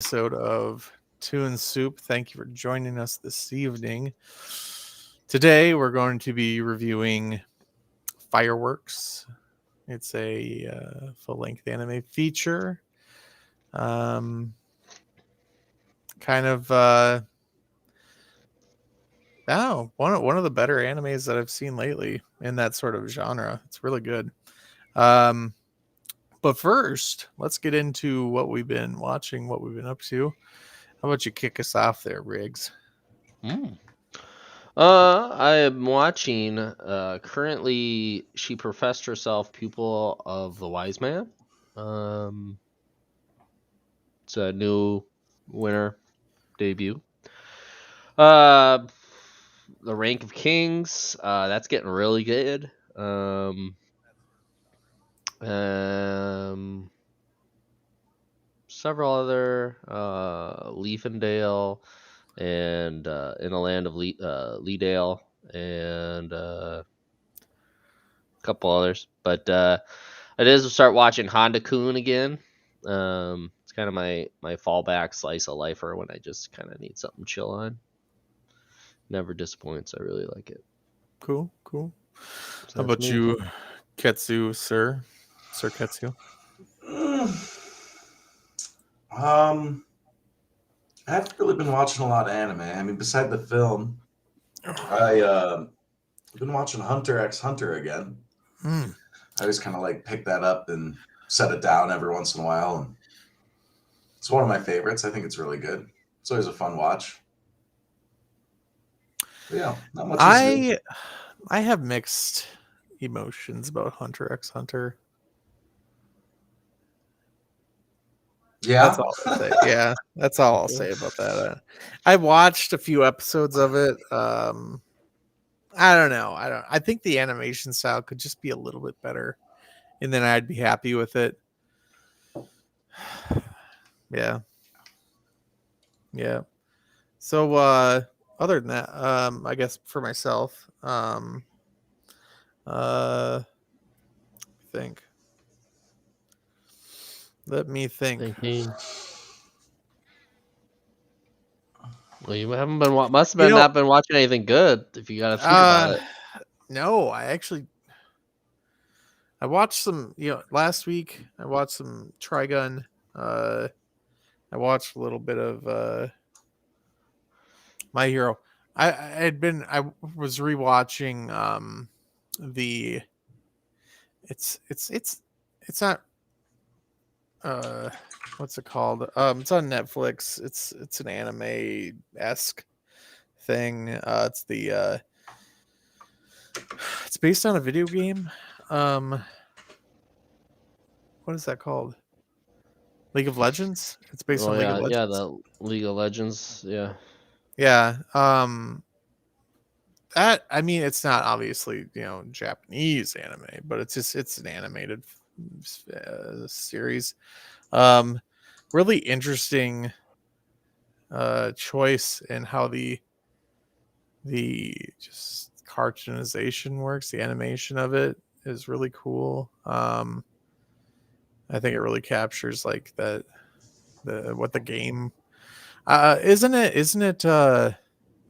episode of Toon Soup. Thank you for joining us this evening. Today, we're going to be reviewing Fireworks. It's a full length anime feature. Um, kind of, one of the better animes that I've seen lately in that sort of genre. It's really good. Um, but first, let's get into what we've been watching, what we've been up to. How about you kick us off there, Riggs? Mm. I am watching. Currently, she professed herself pupil of the wise man. Um, it's a new winner debut. Uh, the Rank of Kings. That's getting really good. Um, Several other Leafendale and In the Land of Leedale and a couple others. But I did start watching Honda Kun again. It's kind of my fallback slice of lifer when I just kind of need something chill on. Never disappoints. I really like it. Cool, cool. So How that's about me. you, Ketsu, Sir Ketsu? Um, I haven't really been watching a lot of anime. I mean, beside the film, I've been watching Hunter x Hunter again. Mm. I just kind of like pick that up and set it down every once in a while, and it's one of my favorites. I think it's really good. It's always a fun watch. But yeah, not much is new. I have mixed emotions about Hunter x Hunter. That's Yeah. all I'll say. Yeah, that's all I'll say about that. I watched a few episodes of it. I don't know. I think the animation style could just be a little bit better, and then I'd be happy with it. Yeah, yeah. So, other than that, I guess for myself, I think. Let me think. Thinking. Well, you haven't been must have You been know, not been watching anything good if you got to think about uh, it. no, I watched some. Last week I watched some Trigun. Uh, I watched a little bit of My Hero. I was rewatching the it's not uh what's it called? It's on Netflix. It's an anime esque thing. It's based on a video game. Um, what is that called? League of Legends. It's based Oh on League of yeah, Legends. the League of Legends. Yeah. Yeah. That I mean, it's not obviously Japanese anime, but it's an animated series. Um, really interesting choice in how the just cartoonization works. The animation of it is really cool. I think it really captures like the what the game isn't it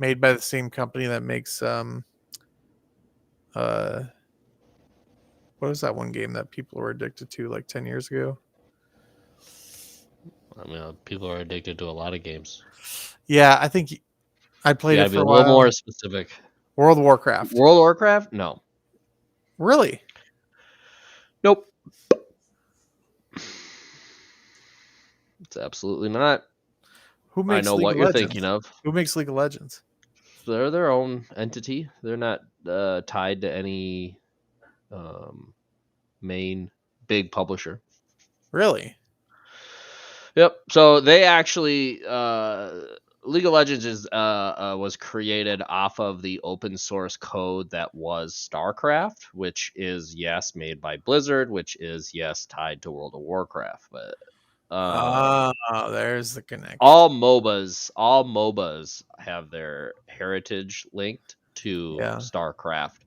made by the same company that makes uh what was that one game that people were addicted to like 10 years ago? I mean, people are addicted to a lot of games. Yeah, I think I You played got it to be for a a little while. more specific. World of Warcraft. World of Warcraft? No. Really? Nope. It's absolutely not. Who I makes know League what of you're thinking Legends? of. Who makes League of Legends? They're their own entity. They're not tied to any um, main big publisher. Really? Yep. So they actually League of Legends was created off of the open source code that was StarCraft, which is yes made by Blizzard, which is yes tied to World of Warcraft, but Oh, there's the connection. all MOBAs have their heritage linked to Yeah. StarCraft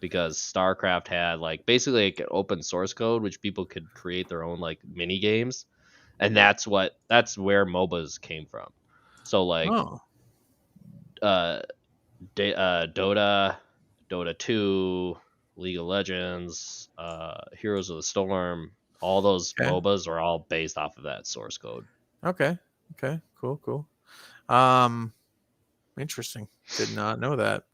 because StarCraft had like basically like an open source code which people could create their own like mini games and that's where MOBAs came from. So like Oh, uh, Dota, Dota 2, League of Legends, Heroes of the Storm, all those okay. MOBAs are all based off of that source code. Okay. Cool. Interesting. Did not know that.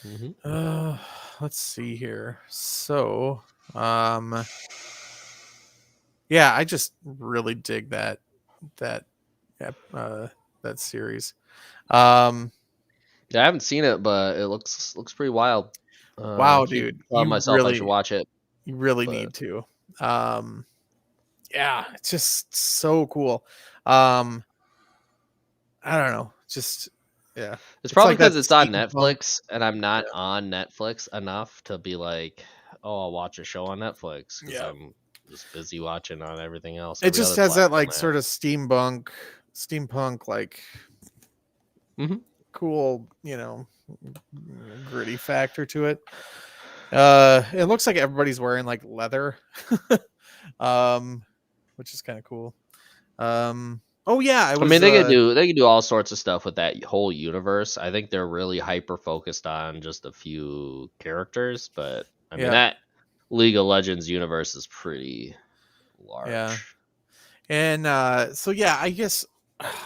Mm-hmm. Let's see here. So, yeah, I just really dig that that that series. Um, Yeah, I haven't seen it, but it looks pretty wild. I wow, keep dude, telling myself I should watch it, you really but need to. Um, yeah, it's just so cool. Um, I don't know, just yeah, it's it's probably like that because it's on steampunk. Netflix, and I'm not Yeah, on Netflix enough to be like, oh, I'll watch a show on Netflix because yeah. I'm just busy watching on everything else, It every just other has that platform like I have. sort of steampunk like Mm-hmm. cool, gritty factor to it. It looks like everybody's wearing like leather, um, which is kind of cool. Oh yeah, I I mean, was. they can do all sorts of stuff with that whole universe. I think they're really hyper focused on just a few characters, but I mean Yeah, that League of Legends universe is pretty yeah, large. and so yeah, I guess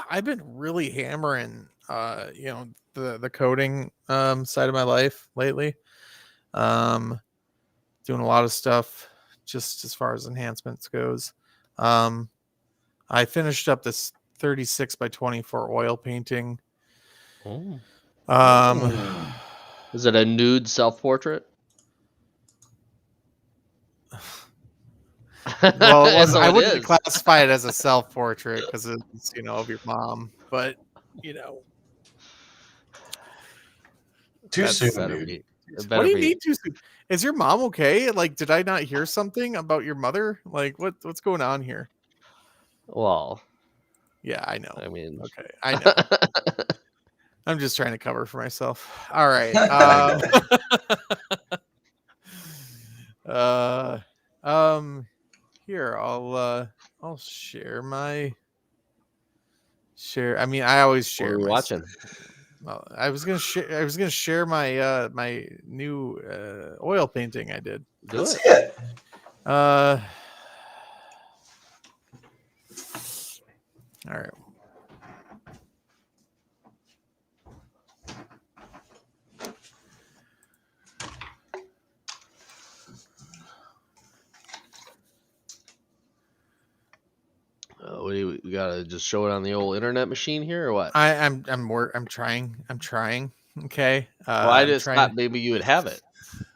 I've been really hammering, the coding side of my life lately. Um, doing a lot of stuff just as far as enhancements goes. Um, I finished up this 36 by 24 oil painting. Oh. Um, Is it a nude self portrait? well, it That's wasn't. I what it wouldn't is. classify it as a self portrait because it's of your mom, but you know Too that's. soon, Better dude. be. It What better do you be. need to? Is your mom okay? Like, did I not hear something about your mother? Like, what's going on here? Well, Yeah, I know. I mean, Okay, I know. I'm just trying to cover for myself. All right. I know. Uh, um, here I'll share my share. I mean, I always what share are we my. watching? Well, I was gonna share. I was gonna share my my new oil painting I did. Do Let's it. see it. Uh, all right. We gotta just show it on the old internet machine here, or what? I'm trying. I'm trying. Okay. Well, I I'm just trying. thought maybe you would have it.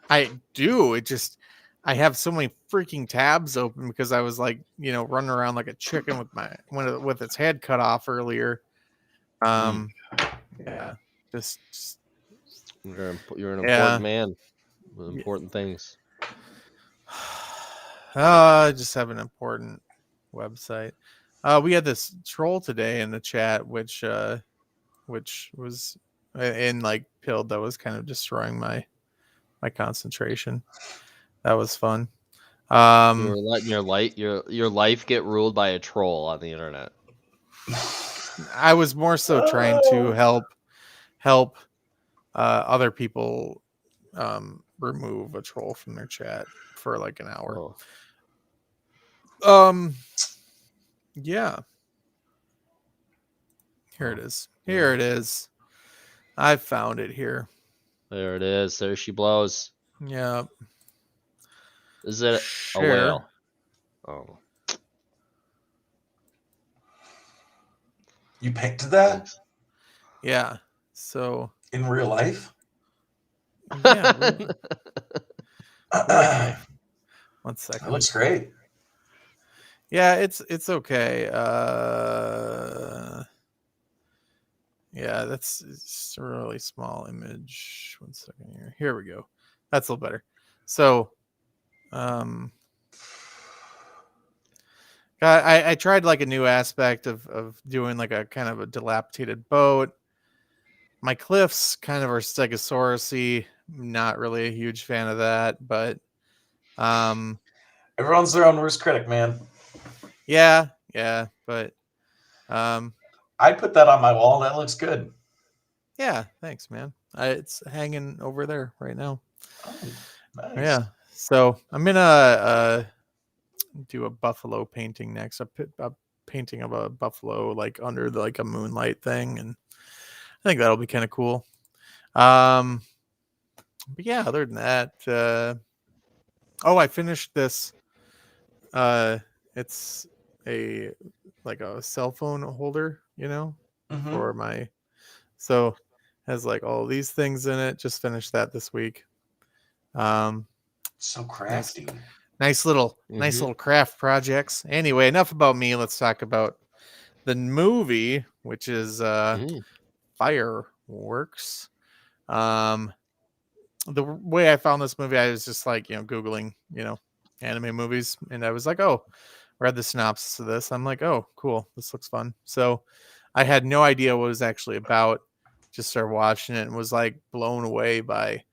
I do. It just I have so many freaking tabs open because I was like, running around like a chicken with with its head cut off earlier. Um, yeah, just You're an important yeah. man with Yeah. important things. I just have an important website. We had this troll today in the chat, which was in like pilled that was kind of destroying my concentration. That was fun. You were letting your life get ruled by a troll on the internet. I was more so trying to help other people remove a troll from their chat for like an hour. Oh. Yeah. Here it is. Here it is. I found it here. There it is. There she blows. Yeah. Is it a Share. whale? Oh. You picked that Thanks. Yeah. So in real life? yeah, real life. 1 second. That looks great. Yeah, it's okay. Yeah, it's a really small image. 1 second here. Here we go. That's a little better. So, I tried like a new aspect of doing like a kind of a dilapidated boat. My cliffs kind of are stegosaurus-y. Not really a huge fan of that, but Everyone's their own worst critic, man. yeah, Yeah, but um, I put that on my wall. That looks good. yeah, thanks, man. It's hanging over there right now. Oh, nice. Yeah. So I'm gonna do a buffalo painting next. A painting of a buffalo like under like a moonlight thing, and I think that'll be kind of cool. But yeah, other than that, I finished this. Uh, it's a like a cell phone holder, Mm-hmm. for my so has like all these things in it. Just finished that this week. Um, So nice, crafty. nice little craft projects. Anyway, enough about me. Let's talk about the movie, which is Mm. Fireworks. Um, the way I found this movie, I was just like, Googling, anime movies, and I was like, oh, read the synopsis of this. I'm like, oh, cool, this looks fun. So I had no idea what it was actually about. Just started watching it and was like blown away by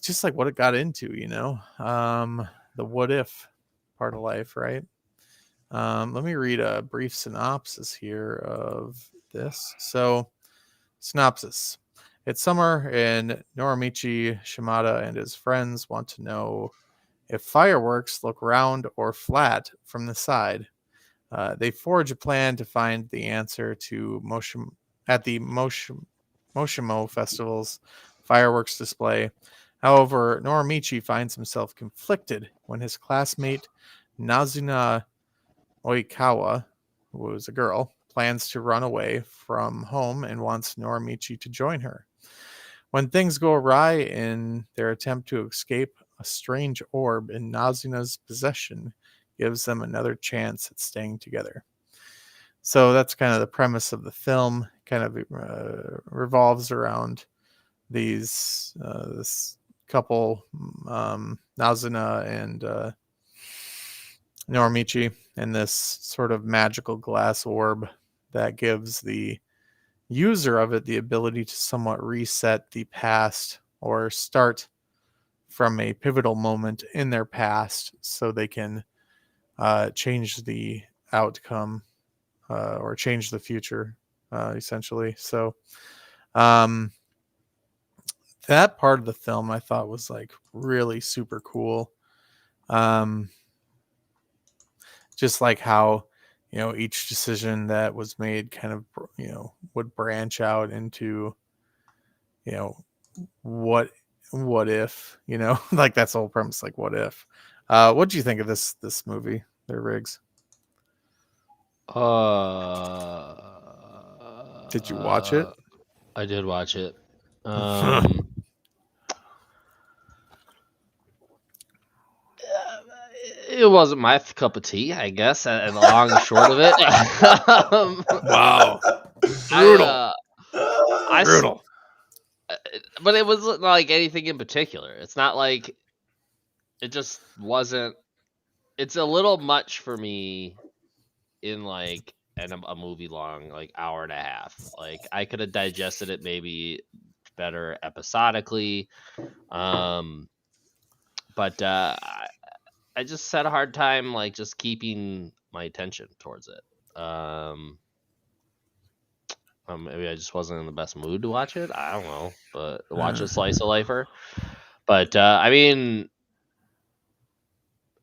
just like what it got into, the what if part of life, right? Let me read a brief synopsis here of this. So, synopsis. It's summer, and Norimichi Shimada and his friends want to know if fireworks look round or flat from the side. They forge a plan to find the answer to at the Moshimo Festival's fireworks display. However, Norimichi finds himself conflicted when his classmate Nazuna Oikawa, who is a girl, plans to run away from home and wants Norimichi to join her. When things go awry in their attempt to escape, a strange orb in Nazuna's possession gives them another chance at staying together. So that's kind of the premise of the film. Kind of revolves around this couple, Nazuna and Norimichi, and this sort of magical glass orb that gives the user of it the ability to somewhat reset the past or start from a pivotal moment in their past so they can change the outcome or change the future, essentially. So um, that part of the film I thought was like really super cool. Um, just like how each decision that was made kind of would branch out into you know what if like that's the whole premise, like what if. What do you think of this movie there, Riggs? Did you watch it? I did watch it. Yeah. It wasn't my cup of tea, I guess, and the long and short of it. Wow. I, Brutal. I, Brutal. but it wasn't like anything in particular. It's not like it just wasn't. It's a little much for me in like a movie long, like hour and a half. Like I could have digested it maybe better episodically. But I just had a hard time like just keeping my attention towards it. Maybe I just wasn't in the best mood to watch it. I don't know, but watch a slice of lifer. But I mean,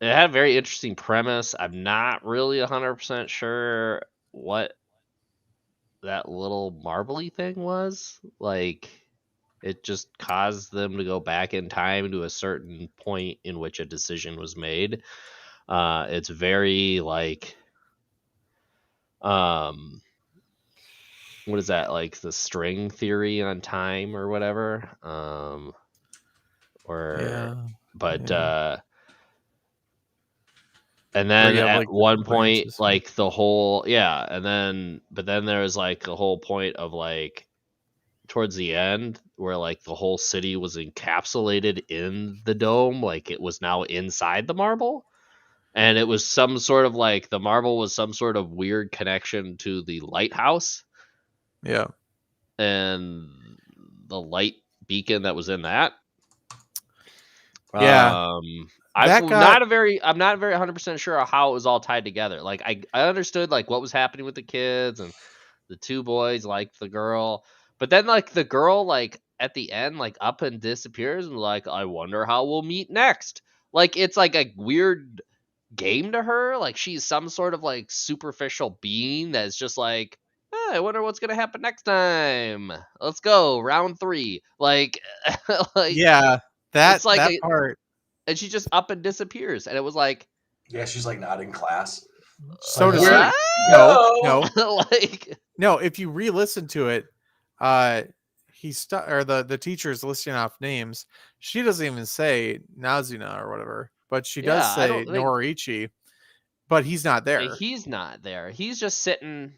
it had a very interesting premise. I'm not really 100% sure what that little marbly thing was. Like, it just caused them to go back in time to a certain point in which a decision was made. It's very like, what is that, like the string theory on time or whatever? Or Yeah. but Yeah. and Where then you have at like one different point, branches. like the whole, yeah, and then but then there was like a whole point of like towards the end where like the whole city was encapsulated in the dome, like it was now inside the marble, and it was some sort of like the marble was some sort of weird connection to the lighthouse Yeah. and the light beacon that was in that. Yeah. Um I'm got not very 100% sure how it was all tied together. Like I understood like what was happening with the kids and the two boys liked the girl, but then like the girl like at the end like up and disappears and like I wonder how we'll meet next. Like it's like a weird game to her. Like she's some sort of like superficial being that's just like, I wonder what's gonna happen next time. Let's go round 3. Like, like yeah, it's like that part. and she just up and disappears, and it was like, Yeah, she's like not in class. She's So like, does where he. did No, you no, go? like no. If you re-listen to it, uh, or the teacher's listing off names. She doesn't even say Nazuna or whatever, but she does yeah, I say don't think Noriichi, but he's not there. he's not there. He's just sitting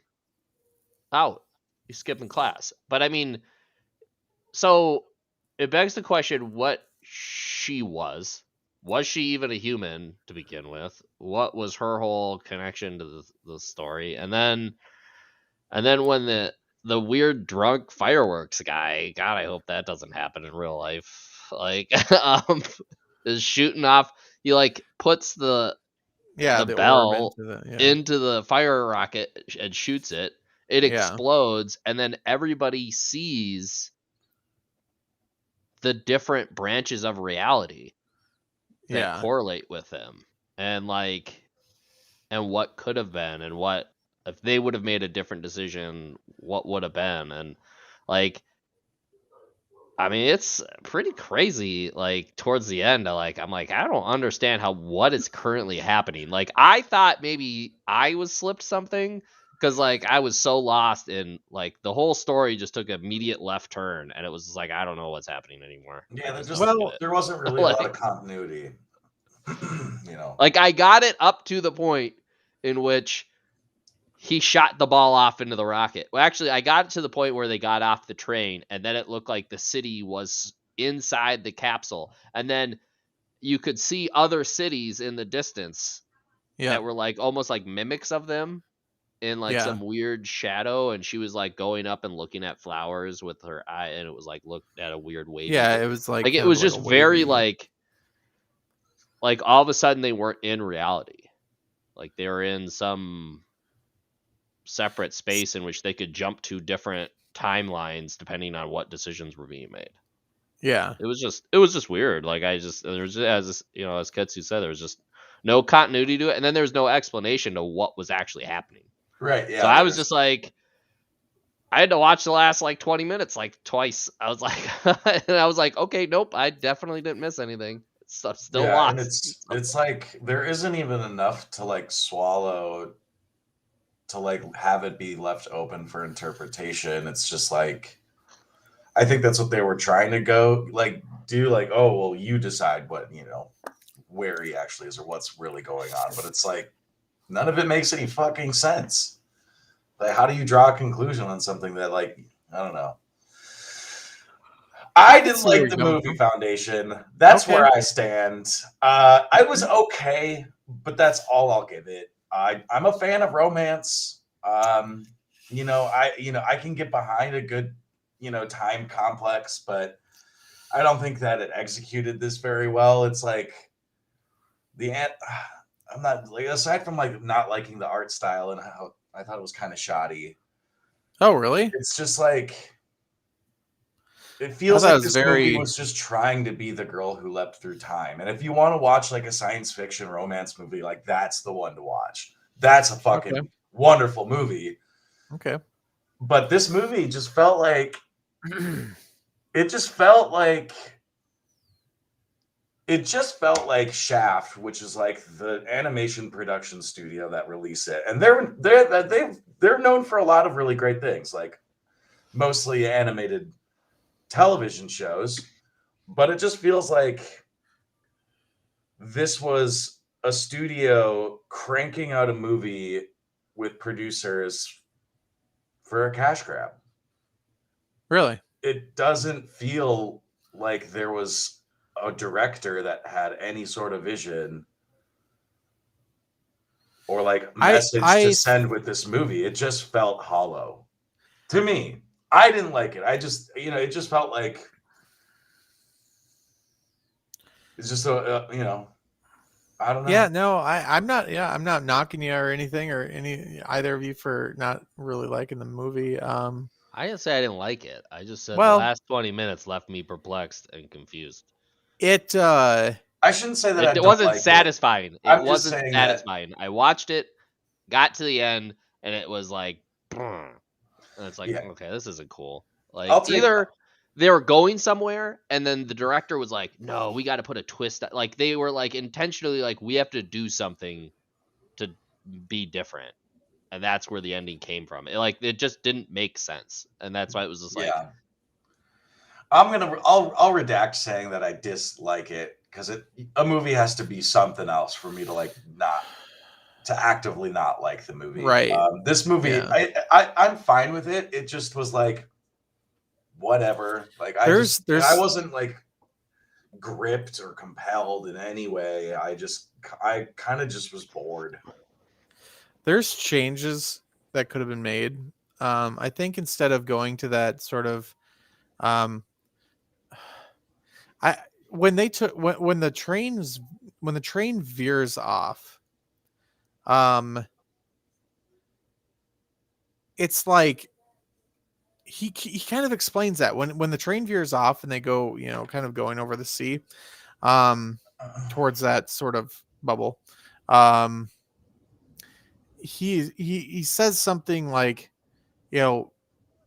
out. He's skipping class. But I mean, so it begs the question what she was. Was she even a human to begin with? What was her whole connection to the story? And then when the weird drunk fireworks guy, God, I hope that doesn't happen in real life. Like is shooting off, he like puts Yeah, the the orb bell into the into the fire rocket and shoots it. It yeah, explodes, and then everybody sees the different branches of reality that yeah, correlate with him, and like, and what could have been, and what if they would have made a different decision, what would have been, and like, I mean, it's pretty crazy. Like towards the end, I'm like, I don't understand what is currently happening. Like I thought maybe I was slipped something because like I was so lost in like the whole story just took an immediate left turn, and it was just like I don't know what's happening anymore. Yeah, I just don't get well, there wasn't it. really a lot of continuity. You know. like I got it up to the point in which he shot the ball off into the rocket. Well, actually, I got it to the point where they got off the train, and then it looked like the city was inside the capsule, and then you could see other cities in the distance yeah, that were like almost like mimics of them in like yeah, some weird shadow, and she was like going up and looking at flowers with her eye, and it was like looked at a weird wavy. yeah. It was like Like it kind of was like just a very wavy. like all of a sudden they weren't in reality. Like they were in some separate space in which they could jump to different timelines depending on what decisions were being made. Yeah, It was just weird. Like there was as as Ketsu said, there was just no continuity to it, and then there was no explanation to what was actually happening. Right. So Yeah. I was just like, I had to watch the last like 20 minutes like twice. I was like, and I was like, okay, nope, I definitely didn't miss anything. I'm still Yeah, and lost. it's like there isn't even enough to like swallow to like have it be left open for interpretation. It's just like I think that's what they were trying to go like do like, oh well, you decide what, where he actually is or what's really going on. But it's like none of it makes any fucking sense. Like how do you draw a conclusion on something that like I don't know. I didn't see where like you're the coming movie from. Foundation. That's Okay, where I stand. I was okay, but that's all I'll give it. I'm a fan of romance. I can get behind a good, time complex, but I don't think that it executed this very well. It's like the ant. I'm not like aside from like not liking the art style and how I thought it was kind of shoddy. oh really? It's just like it I feels thought it like was this movie very was just trying to be the girl who leapt through time. And if you want to watch like a science fiction romance movie, like that's the one to watch. That's a okay. fucking wonderful movie. Okay. But this movie just felt like it just felt like Shaft, which is like the animation production studio that released it. And they're known for a lot of really great things, like mostly animated television shows, but it just feels like this was a studio cranking out a movie with producers for a cash grab. Really? It doesn't feel like there was a director that had any sort of vision or like message to I send with this movie. It just felt hollow to me. I didn't like it. I just, it just felt like it's just I don't Yeah, know. no, I'm not. Yeah, I'm not knocking you or anything, or any either of you for not really liking the movie. I didn't say I didn't like it. I just said the Well, last 20 minutes left me perplexed and confused. it. I shouldn't say that I It don't wasn't like it. satisfying. It I'm just wasn't saying that. satisfying. I watched it, got to the end, and it was like, and it's like, Yeah, okay, this isn't cool. I'll Like take. either they were going somewhere, and then the director was like, no, we got to put a twist. Like they were like intentionally like we have to do something to be different, and that's where the ending came from. It just didn't make sense, and that's why it was just like, Yeah, I'll redact saying that I dislike it because a movie has to be something else for me to like not to actively not like the movie. Right. This movie, Yeah. I'm fine with it. It just was like whatever. Like I There's wasn't like gripped or compelled in any way. I kind of just was bored. there's changes that could have been made. I think instead of going to that sort of, um, I when they took when the train veers off, um, it's like he kind of explains that when the train veers off and they go, kind of going over the sea, um, towards that sort of bubble, um, he says something like, you know,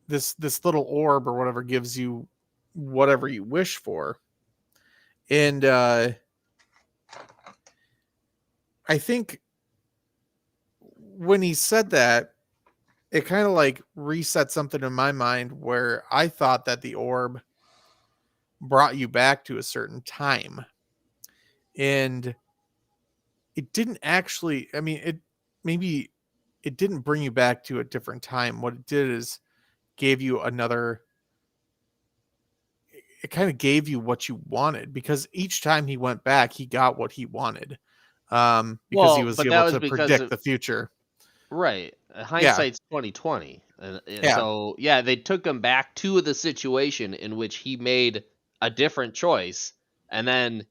this little orb or whatever gives you whatever you wish for, and I think when he said that, it kind of like reset something in my mind where I thought that the orb brought you back to a certain time, and it didn't actually. I mean, maybe it didn't bring you back to a different time. What it did is gave you another. It kind of gave you what you wanted, because each time he went back, he got what he wanted, because he well, was but that able was to because predict of the future. right. Yeah, Hindsight's 2020, and yeah, so yeah, they took him back to the situation in which he made a different choice, and then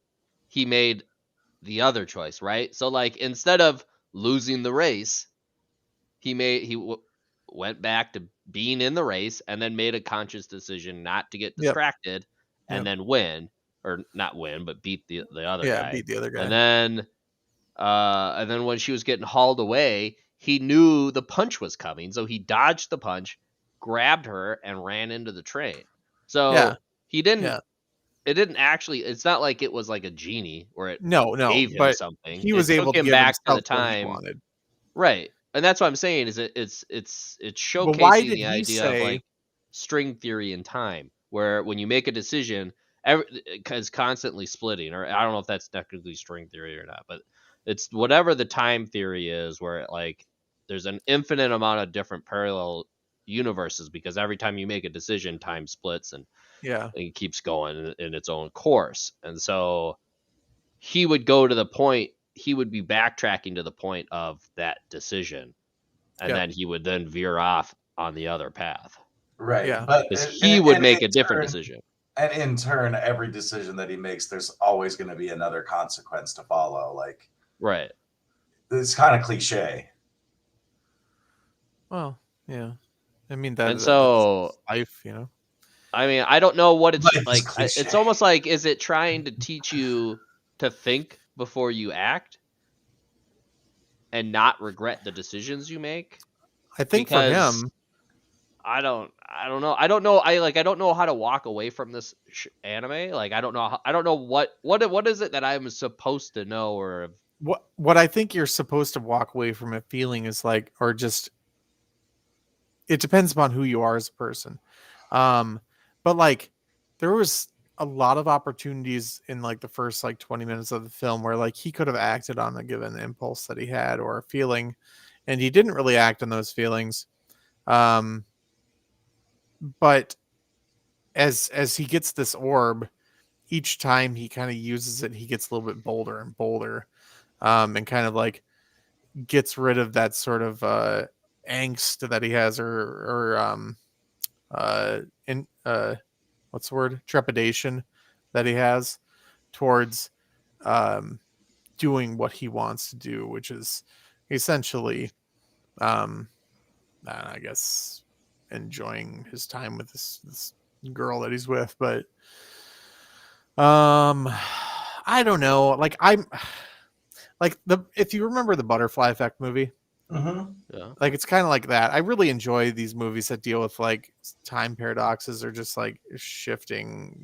he made the other choice, right? So like instead of losing the race, went back to being in the race and then made a conscious decision not to get yep, distracted and yep, then win, or not win but beat the other yeah. guy. Beat the other And guy. then when she was getting hauled away, he knew the punch was coming, so he dodged the punch, grabbed her, and ran into the train. Yeah, So he didn't. yeah. It didn't actually. It's not like it was like a genie where it No, no, gave him but something. he was It took able to him give back to himself the what he time, wanted. right? And that's what I'm saying. Is it's But why showcasing did the he idea of say? like string theory in time, where when you make a decision, it's constantly splitting. Or I don't know if that's technically string theory or not, but it's whatever the time theory is, where like there's an infinite amount of different parallel universes, because every time you make a decision, time splits and Yeah, it keeps going in its own course. And so he would go to the point, he would be backtracking to the point of that decision, and yep, then he would then veer off on the other path Right, yeah, but because he would make a different decision. in turn, every decision that he makes, there's always going to be another consequence to follow. Like Right. it's kind of cliche. well, yeah. I mean And that's so life. I mean, I don't know what it's Life is like. It's cliche. almost like, is it trying to teach you to think before you act and not regret the decisions you make? I think for Because him, I don't know. I don't know how to walk away from this anime. Like I don't know what is it that I'm supposed to know or what I think you're supposed to walk away from it feeling is like, or just, it depends upon who you are as a person. Um, but like there was a lot of opportunities in like the first like 20 minutes of the film where like he could have acted on a given impulse that he had or a feeling, and he didn't really act on those feelings. Um, but as he gets this orb, each time he kind of uses it, he gets a little bit bolder and bolder, and kind of like gets rid of that sort of angst that he has, or in what's the word, trepidation that he has towards um doing what he wants to do, which is essentially, I guess, enjoying his time with this girl that he's with. But I don't know. Like I'm like if you remember the Butterfly Effect movie, Mm-hmm. Yeah. like it's kind of like that. I really enjoy these movies that deal with like time paradoxes or just like shifting,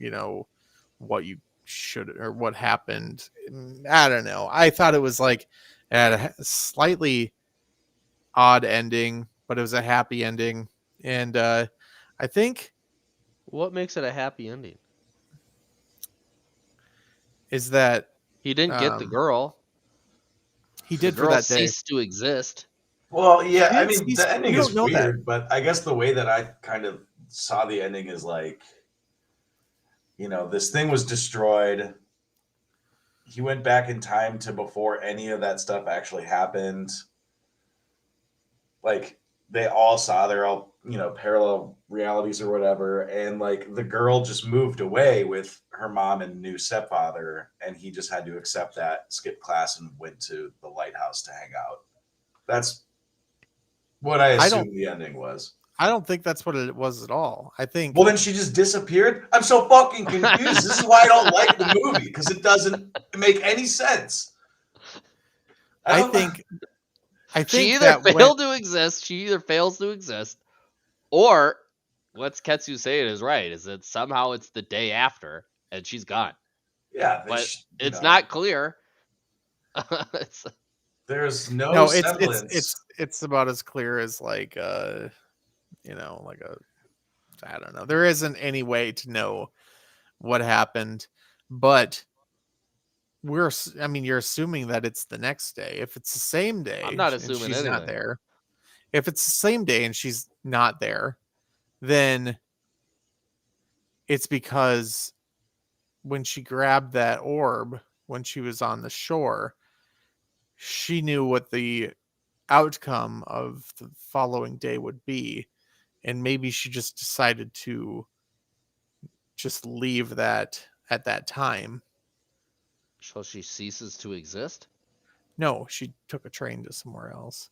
what you should or what happened. I don't know. I thought it was like at a slightly odd ending, but it was a happy ending. And I think What makes it a happy ending? is that He didn't get the um, girl. he The did for girl that day. ceased to exist. Well, He yeah, I didn't mean, see. the ending We don't is know that, weird, but I guess the way that I kind of saw the ending is like, this thing was destroyed. He went back in time to before any of that stuff actually happened. Like, they all saw, they're all, parallel realities or whatever. And like the girl just moved away with her mom and new stepfather. And he just had to accept that, skip class, and went to the lighthouse to hang out. That's what I I don't. assumed the ending was. I don't think that's what it was at all. I think. Well, then she just disappeared. I'm so fucking confused. This is why I don't like the movie, because it doesn't make any sense. I don't- think. I She think either that when failed to exist, she either fails to exist, or what's Ketsu saying is right, is that somehow it's the day after and she's gone. Yeah, But it's not clear. It's- there's no no, semblance. it's about as clear as like like a I don't know. There isn't any way to know what happened, but I mean, you're assuming that it's the next day. If it's the same I'm day not and assuming she's not anything. there, if it's the same day and she's not there, then it's because when she grabbed that orb when she was on the shore, she knew what the outcome of the following day would be. And maybe she just decided to just leave that at that time. So she ceases to exist? No, she took a train to somewhere else.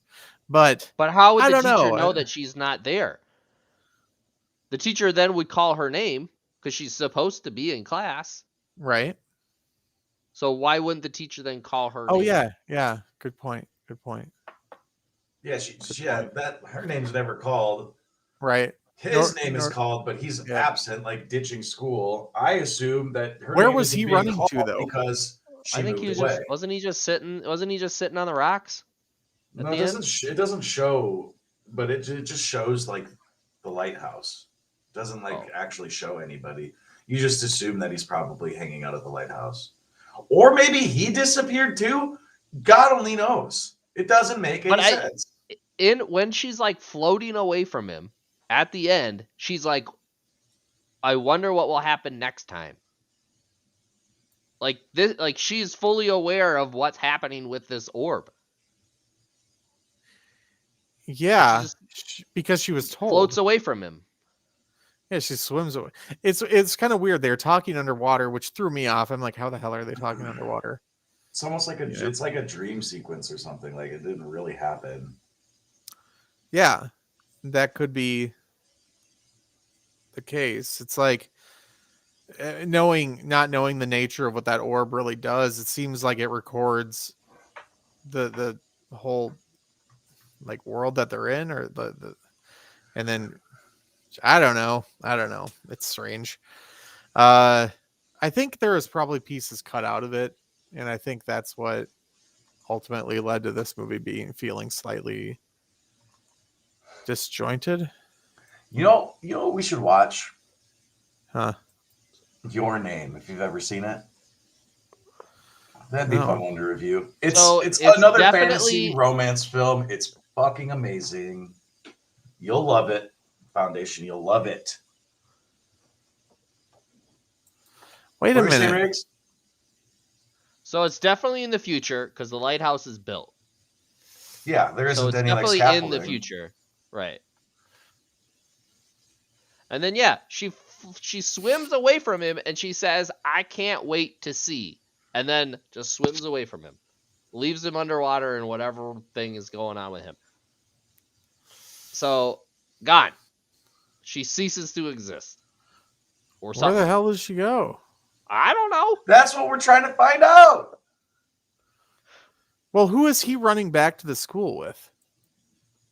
But But how would I the don't teacher know. know that she's not there? The teacher then would call her name because she's supposed to be in class. Right? So why wouldn't the teacher then call her Oh name? yeah. Good point. Good point. Yeah, point. that her name's never called. Right. His name is called, but he's yeah. absent, like ditching school. I assume that her Where name was isn't he being running called to though? because she I think he moved was away. wasn't he just sitting on the rocks at No, the end? it doesn't show, but it just shows like the lighthouse. It doesn't actually show anybody. You just assume that he's probably hanging out at the lighthouse, or maybe he disappeared too. God only knows. It doesn't make any sense. When she's like floating away from him at the end, she's like, I wonder what will happen next time. Like this, like she's fully aware of what's happening with this orb. Yeah, She because she was just told. floats away from him. Yeah, she swims away. It's kind of weird. They're talking underwater, which threw me off. I'm like, how the hell are they talking underwater? It's almost like it's like a dream sequence or something. Like it didn't really happen. Yeah, that could be the case. It's like not knowing the nature of what that orb really does. It seems like it records the whole like world that they're in, or and then I don't know. It's strange. I think there was probably pieces cut out of it, and I think that's what ultimately led to this movie feeling slightly disjointed. You know what we should watch? Huh? Your Name, if you've ever seen it. That'd be No. fun one to review. It's It's another fantasy romance film. It's fucking amazing. You'll love it. Foundation, you'll love it. Wait a minute. Riggs? So it's definitely in the future because the lighthouse is built. Yeah, there isn't So it's any definitely like in the future, right? And then she swims away from him and she says, "I can't wait to see," and then just swims away from him. leaves him underwater and whatever thing is going on with him. So, gone. She ceases to exist. Or Where something. the hell does she go? I don't know. That's what we're trying to find out. Well, who is he running back to the school with?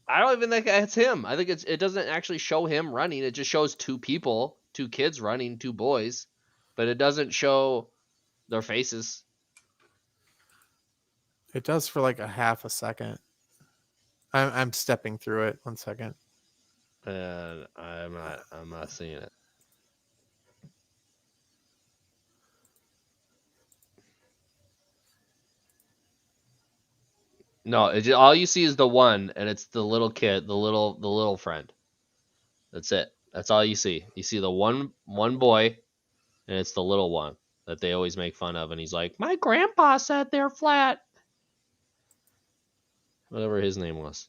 I don't even think it's him. I think it doesn't actually show him running. It just shows two people, two kids running, two boys, but it doesn't show their faces. It does for like a half a second. I'm stepping through it. 1 second. And I'm not seeing it. No, all you see is the one, and it's the little kid, the little friend. That's it. That's all you see. You see the one boy, and it's the little one that they always make fun of, and he's like, "My grandpa said they're flat." Whatever his name was.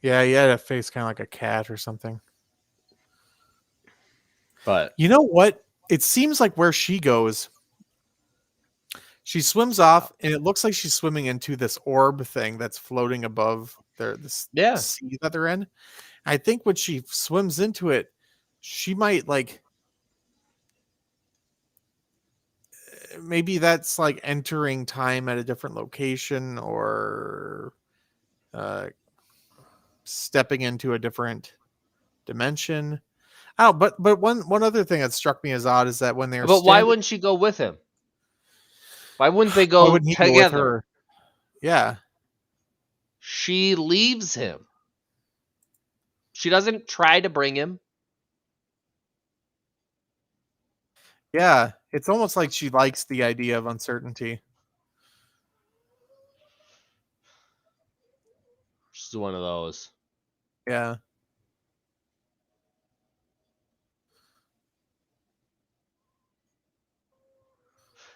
Yeah, he had a face kind of like a cat or something. But you know what? It seems like where she goes, she swims off, and it looks like she's swimming into this orb thing that's floating above this sea that they're in. I think when she swims into it, she might like maybe that's like entering time at a different location or stepping into a different dimension. Oh, but one other thing that struck me as odd is that when they're why wouldn't she go with him? Why wouldn't they go wouldn't he together? go with her? Yeah. She leaves him. She doesn't try to bring him. Yeah, it's almost like she likes the idea of uncertainty. She's one of those. Yeah.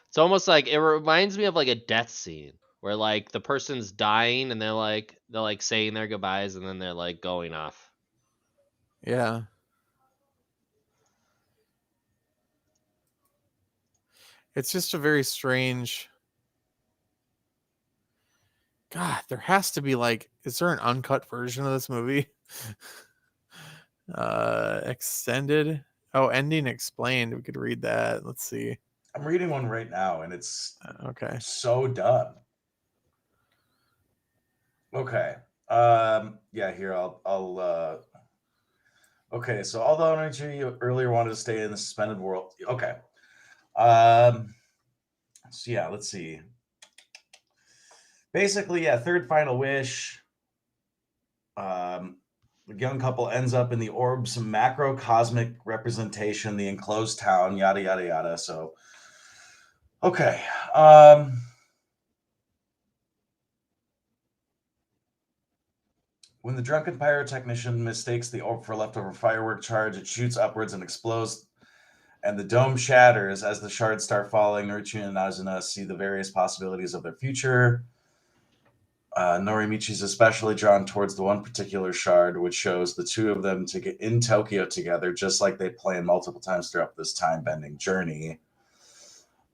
It's almost like it reminds me of like a death scene where like the person's dying and they're like saying their goodbyes and then they're like going off. Yeah. It's just a very strange. God, there has to be like, is there an uncut version of this movie? Extended. Oh, ending explained. We could read that. Let's see. I'm reading one right now, and it's okay. So dumb. Okay. Yeah. Here, I'll. Okay. So, although Norichi earlier wanted to stay in the suspended world. Okay. So yeah, let's see. Basically, yeah, third final wish. The young couple ends up in the orb's macrocosmic representation, the enclosed town, yada yada yada. So, okay. When the drunken pyrotechnician mistakes the orb for leftover firework charge, it shoots upwards and explodes, and the dome shatters. As the shards start falling, Norichi and Nazuna see the various possibilities of their future. Norimichi is especially drawn towards the one particular shard, which shows the two of them to get in Tokyo together, just like they planned multiple times throughout this time-bending journey.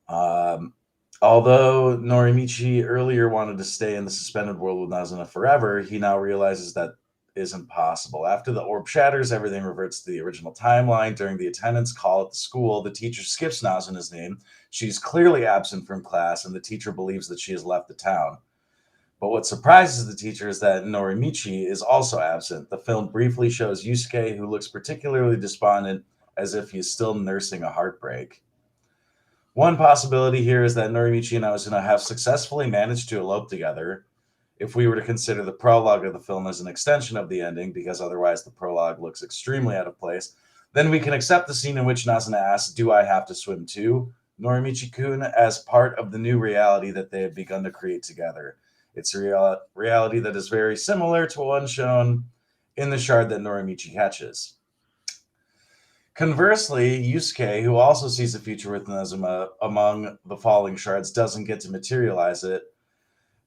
Although Norimichi earlier wanted to stay in the suspended world with Nazuna forever, he now realizes that isn't possible. After the orb shatters, everything reverts to the original timeline. During the attendance call at the school, the teacher skips Nazuna's name. She's clearly absent from class, and the teacher believes that she has left the town. But what surprises the teacher is that Norimichi is also absent. The film briefly shows Yusuke, who looks particularly despondent, as if he's still nursing a heartbreak. One possibility here is that Norimichi and Nazuna have successfully managed to elope together, if we were to consider the prologue of the film as an extension of the ending, because otherwise the prologue looks extremely out of place. Then we can accept the scene in which Nazuna asks, "Do I have to swim too, Norimichi-kun?" as part of the new reality that they have begun to create together. It's a reality that is very similar to one shown in the shard that Norimichi catches. Conversely, Yusuke, who also sees a future with Nazuna among the falling shards, doesn't get to materialize it,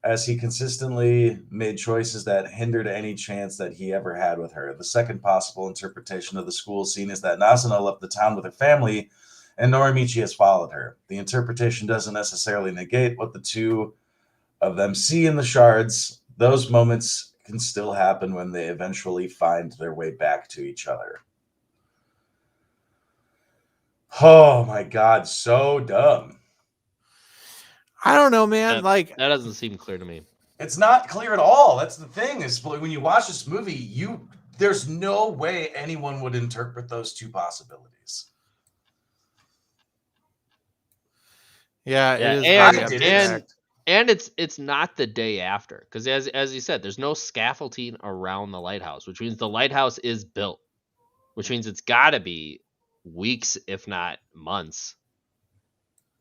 as he consistently made choices that hindered any chance that he ever had with her. The second possible interpretation of the school scene is that Nazuna left the town with her family, and Norimichi has followed her. The interpretation doesn't necessarily negate what the two of them seeing the shards, those moments can still happen when they eventually find their way back to each other. Oh my God, so dumb. I don't know, man. That doesn't seem clear to me. It's not clear at all. That's the thing, is when you watch this movie, there's no way anyone would interpret those two possibilities. Yeah, Yeah, it is very I did abstract. and it's not the day after, because as you said, there's no scaffolding around the lighthouse, which means the lighthouse is built, which means it's got to be weeks, if not months,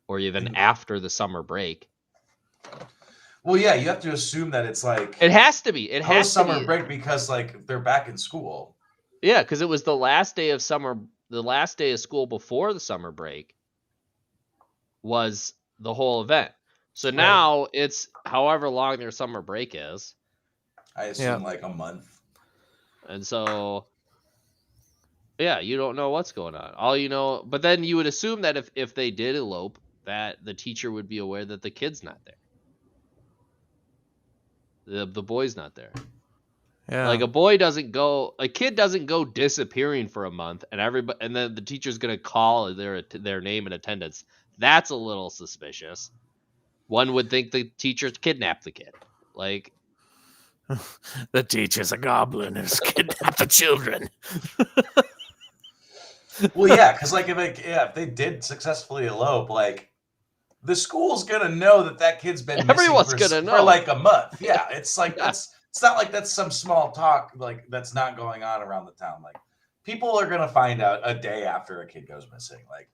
or even after the summer break. Well, yeah, you have to assume that it's like It has to be. It has post to summer be. break, because like they're back in school. Yeah, because it was the last day of summer. The last day of school before the summer break was the whole event. So now it's however long their summer break is. I assume like a month. And so, yeah, you don't know what's going on. All you know, but then you would assume that if they did elope, that the teacher would be aware that the kid's not there. The boy's not there. Yeah. Like a kid doesn't go disappearing for a month, and then the teacher's gonna call their name and attendance. That's a little suspicious. One would think the teacher's kidnapped the kid. Like, the teacher's a goblin and has kidnapped the children. Well, yeah, because like if they did successfully elope, like the school's gonna know that kid's been Everyone's missing gonna for know. like a month. Yeah, it's like Yeah. it's not like that's some small talk like that's not going on around the town. Like people are gonna find out a day after a kid goes missing. Like,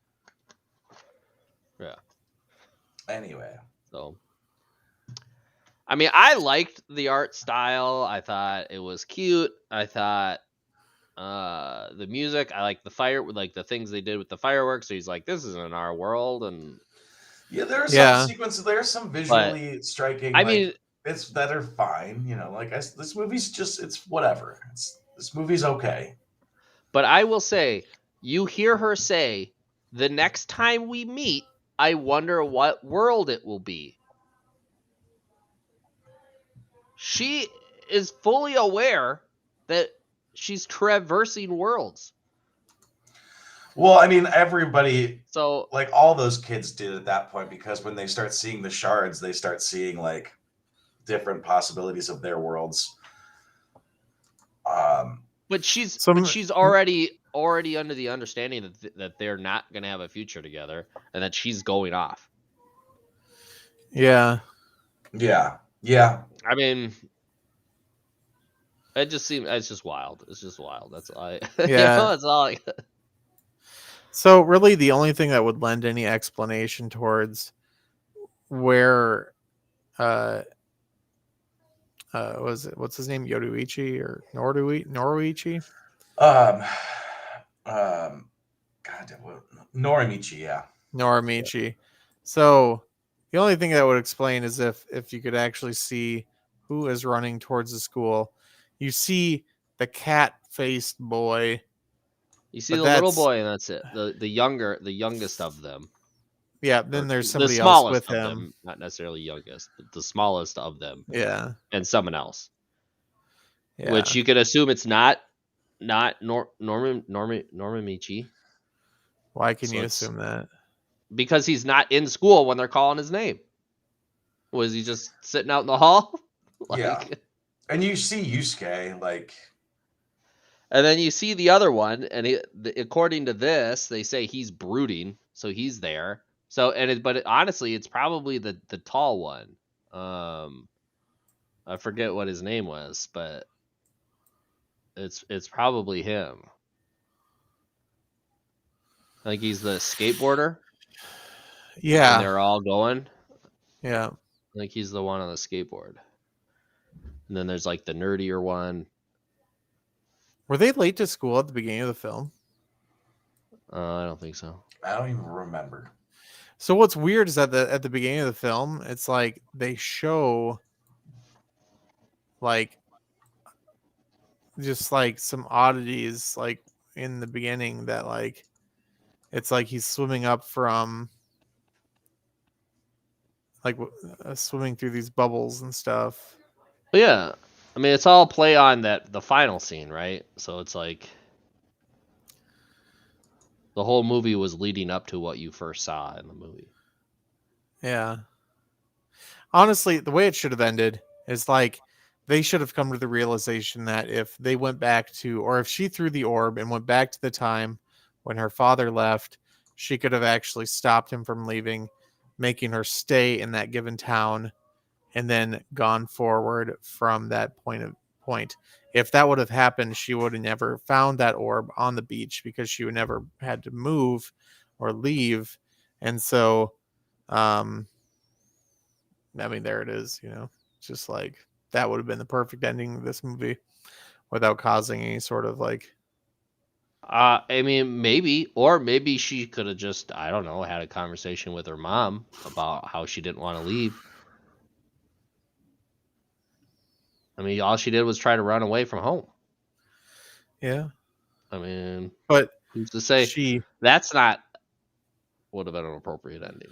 Yeah. Anyway, So, I mean, I liked the art style. I thought it was cute. I thought the music. I like the things they did with the fireworks. So he's like, "This isn't our world," and yeah, there are some sequences. There are some visually striking. I like, mean, it's that are fine. You know, like this movie's just it's whatever. This movie's okay. But I will say, you hear her say, "The next time we meet, I wonder what world it will be." She is fully aware that she's traversing worlds. Well, I mean, everybody, So, like all those kids did at that point, because when they start seeing the shards, they start seeing like different possibilities of their worlds. but she's already under the understanding that they're not going to have a future together, and that she's going off. Yeah. I mean, it's just wild. It's just wild. That's all. Yeah. That's all. So really, the only thing that would lend any explanation towards where, what's his name, Yoruichi or Noruichi? God, Norimichi, yeah. Norimichi. Yeah. So the only thing that would explain is if you could actually see who is running towards the school. You see the cat-faced boy. You see the little boy, and that's it. The youngest of them. Yeah, then there's somebody else with him. Them, not necessarily youngest, but the smallest of them. Yeah. And someone else. Yeah. Which you could assume it's not Norimichi. Why can you assume that? Because he's not in school when they're calling his name. Was he just sitting out in the hall? Yeah. And you see Yusuke, like... And then you see the other one, and according to this, they say he's brooding, so he's there. So, honestly, it's probably the tall one. I forget what his name was, but it's probably him. I think he's the skateboarder. Yeah. And they're all going. Yeah. I think he's the one on the skateboard. And then there's like the nerdier one. Were they late to school at the beginning of the film? I don't think so. I don't even remember. So what's weird is that at the beginning of the film, it's like they show like just like some oddities like in the beginning that like it's like he's swimming up from like swimming through these bubbles and stuff. But yeah, I mean, it's all play on the final scene, right? So it's like the whole movie was leading up to what you first saw in the movie. Yeah. Honestly, the way it should have ended is like they should have come to the realization that if they went back to, or if she threw the orb and went back to the time when her father left, she could have actually stopped him from leaving, making her stay in that given town, and then gone forward from that point. If that would have happened, she would have never found that orb on the beach because she would never had to move or leave. And so, um, I mean, there it is, just like that would have been the perfect ending of this movie without causing any sort of like, I mean, maybe she could have just, I don't know, had a conversation with her mom about how she didn't want to leave. I mean, all she did was try to run away from home. yeah. I mean, But who's to say she, that's not would have been an appropriate ending?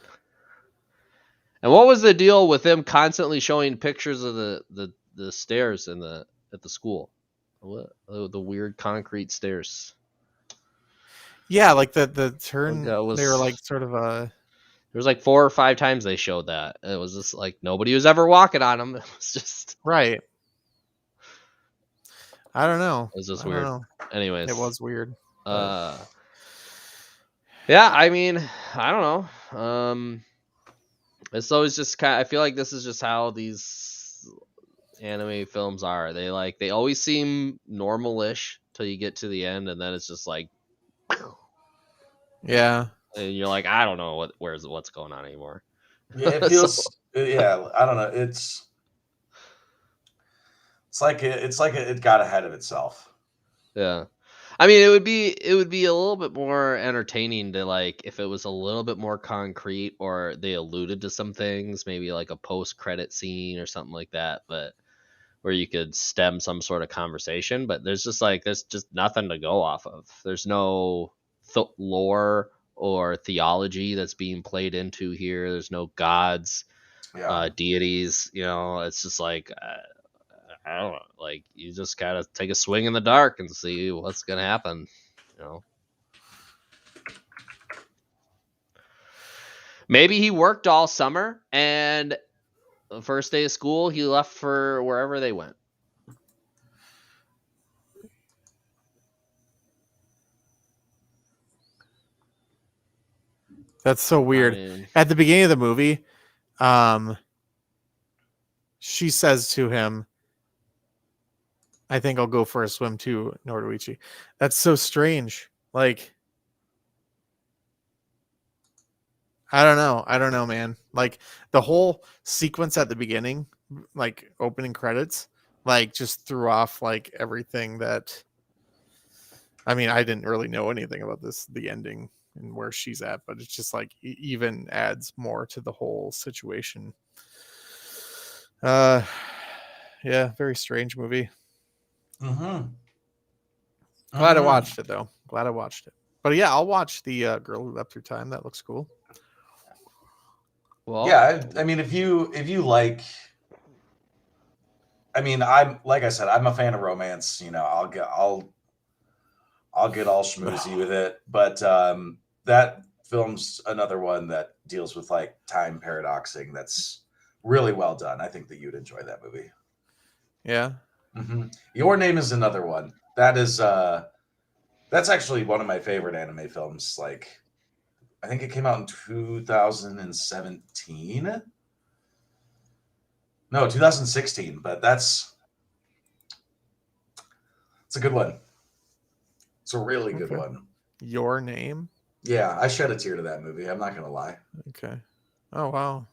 And what was the deal with them constantly showing pictures of the stairs at the school? What the weird concrete stairs? yeah, like the turn, That they were was like sort of a, There was like 4 or 5 times they showed that. It was just like nobody was ever walking on them. It was just right. I don't know. It was just I don't weird. know. Anyways, It was weird. But yeah, I mean, I don't know. It's always just kind of, I feel like this is just how these anime films are. They always seem normal-ish till you get to the end, and then it's just like, yeah. and you're like, I don't know what's going on anymore. Yeah, it feels. Yeah, I don't know. It's like it got ahead of itself. Yeah. I mean, it would be a little bit more entertaining to, like, if it was a little bit more concrete, or they alluded to some things, maybe like a post-credit scene or something like that, but where you could stem some sort of conversation. But there's just nothing to go off of. There's no lore or theology that's being played into here. There's no gods, Yeah. deities. It's just like, I don't know. Like, you just gotta take a swing in the dark and see what's gonna happen. Maybe he worked all summer, and the first day of school he left for wherever they went. That's so weird. I mean, At the beginning of the movie, she says to him, I think I'll go for a swim too, Nordoichi. That's so strange. Like, I don't know, man. Like, the whole sequence at the beginning, like opening credits, like just threw off like everything that, I mean, I didn't really know anything about the ending and where she's at, but it's just like even adds more to the whole situation. Yeah, very strange movie. Mm-hmm. Glad I watched it though. Glad I watched it. But yeah, I'll watch the Girl Who Leapt Through Time. That looks cool. well, Yeah, I mean, if you like, I mean, I'm like I said, I'm a fan of romance. I'll get all schmoozy with it. But that film's another one that deals with like time paradoxing. That's really well done. I think that you'd enjoy that movie. Yeah. Mm-hmm. Your Name is another one. That's actually one of my favorite anime films. Like, I think it came out in 2017. No, 2016. But it's a good one. It's a really good one. Your Name? Yeah, I shed a tear to that movie. I'm not gonna lie. Okay. Oh wow.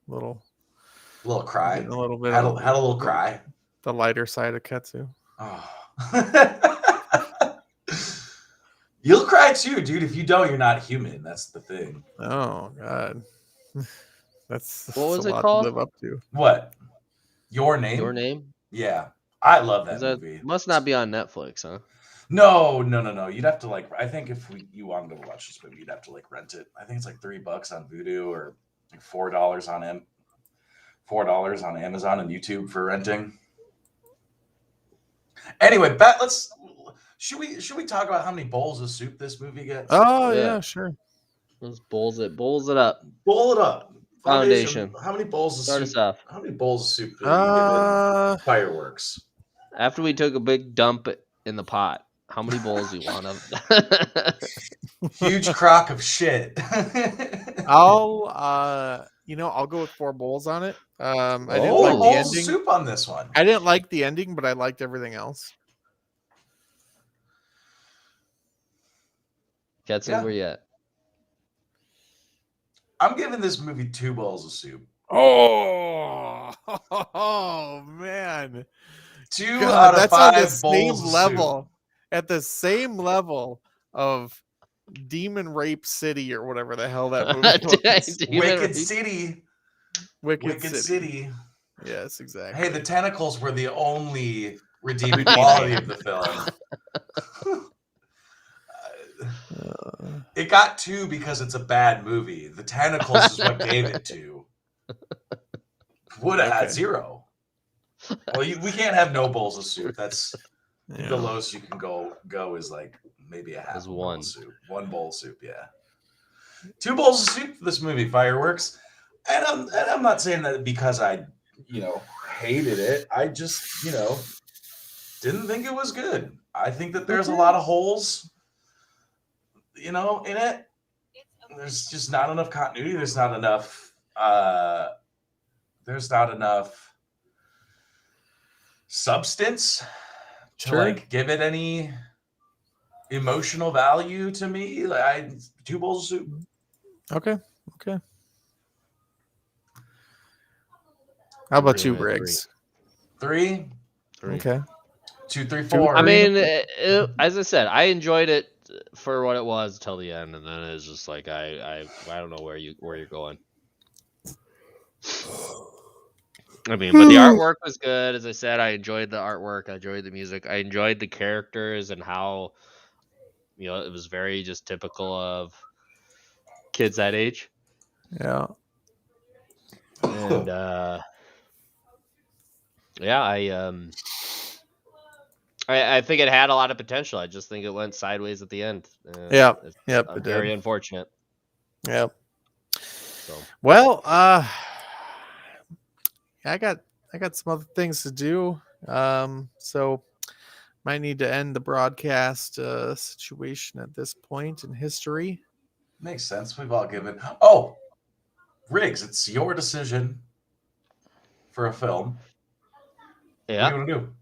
Little cry. Getting a little bit had a little cry. The lighter side of Ketsu. Oh. You'll cry too, dude. If you don't, you're not human. That's the thing. Oh god. That's what was a it lot called? to live up to. What? Your Name? Your Name? Yeah. I love that movie. Must not be on Netflix, huh? No. You'd have to like. I think if you wanted to watch this movie, you'd have to like rent it. I think it's like $3 on Vudu or Like $4 on Amazon and YouTube for renting. Anyway, should we talk about how many bowls of soup this movie gets? Oh Yeah. yeah, sure. Let's bowls it up. Bowl it up. Foundation. How many bowls of Start us soup? off. How many bowls of soup are you giving Fireworks? After we took a big dump in the pot, how many bowls do you want of? Huge crock of shit. I'll go with 4 bowls on it. I didn't Four like the bowls of ending. soup on this one. I didn't like the ending, but I liked everything else. Ketson, where you at? I'm giving this movie 2 bowls of soup. Oh man. 2 God, out of that's on the 5 same bowls of level. soup. At the same level of Demon Rape City or whatever the hell that movie was. Wicked City. Wicked City. City. Yes, exactly. Hey, the tentacles were the only redeeming quality of the film. It got 2 because it's a bad movie. The tentacles is what gave it 2. Would have had 0. Well, we can't have no bowls of soup. That's the lowest you can go is like maybe a half bowl of soup. 1 bowl of soup, yeah. 2 bowls of soup for this movie, Fireworks. And I'm not saying that because I, hated it. I just, didn't think it was good. I think that there's a lot of holes, in it. There's just not enough continuity. There's not enough substance to give it any emotional value to me. 2 bowls of soup. Okay. How about you, Briggs? 3. Okay. 2, 3, 4. I mean, as I said, I enjoyed it for what it was until the end, and then it's just like I don't know where you're going. I mean, but the artwork was good. As I said, I enjoyed the artwork. I enjoyed the music. I enjoyed the characters and how, it was very just typical of kids that age. Yeah. And I think it had a lot of potential. I just think it went sideways at the end. Yep, it very unfortunate. Yep. So. Well, I got some other things to do. So might need to end the broadcast situation at this point in history. Makes sense. We've all given. Oh, Riggs, it's your decision for a film. Yeah. What are you gonna do?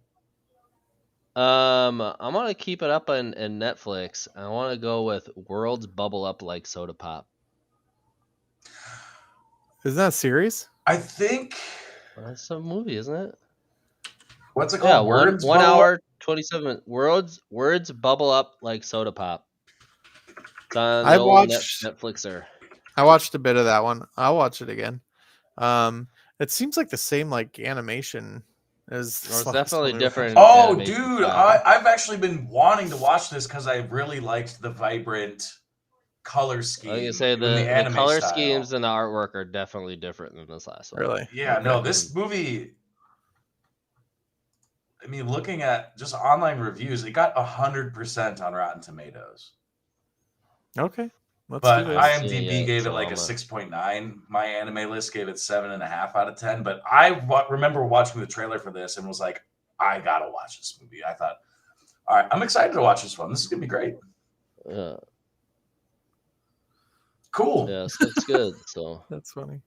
I'm gonna keep it up in Netflix. I want to go with Worlds Bubble Up Like Soda Pop. Isn't that a series? I think that's a movie, isn't it? What's it called? Yeah, 1 hour 27 words bubble up like soda pop. It's on the old Netflixer. I watched a bit of that one. I'll watch it again. It seems like the same animation as. It's definitely different. Oh, dude, I've actually been wanting to watch this because I really liked the vibrant color scheme. I was gonna say the color schemes and the artwork are definitely different than this last one. Really? Yeah, no, this movie. I mean, looking at just online reviews, it got 100% on Rotten Tomatoes. Okay. But IMDb gave it like a 6.9. My anime list gave it 7.5 out of 10. But I remember watching the trailer for this and was like, I gotta watch this movie. I thought, all right, I'm excited to watch this one. This is gonna be great. Yeah. Cool. Yeah, it looks good. So that's funny.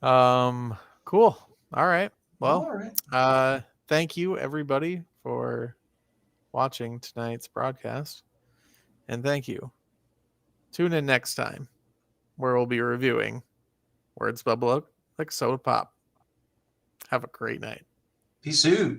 Cool. All right. Well, all right. Thank you everybody for watching tonight's broadcast. And thank you. Tune in next time where we'll be reviewing Words Bubble Up Like Soda Pop. Have a great night. Peace out.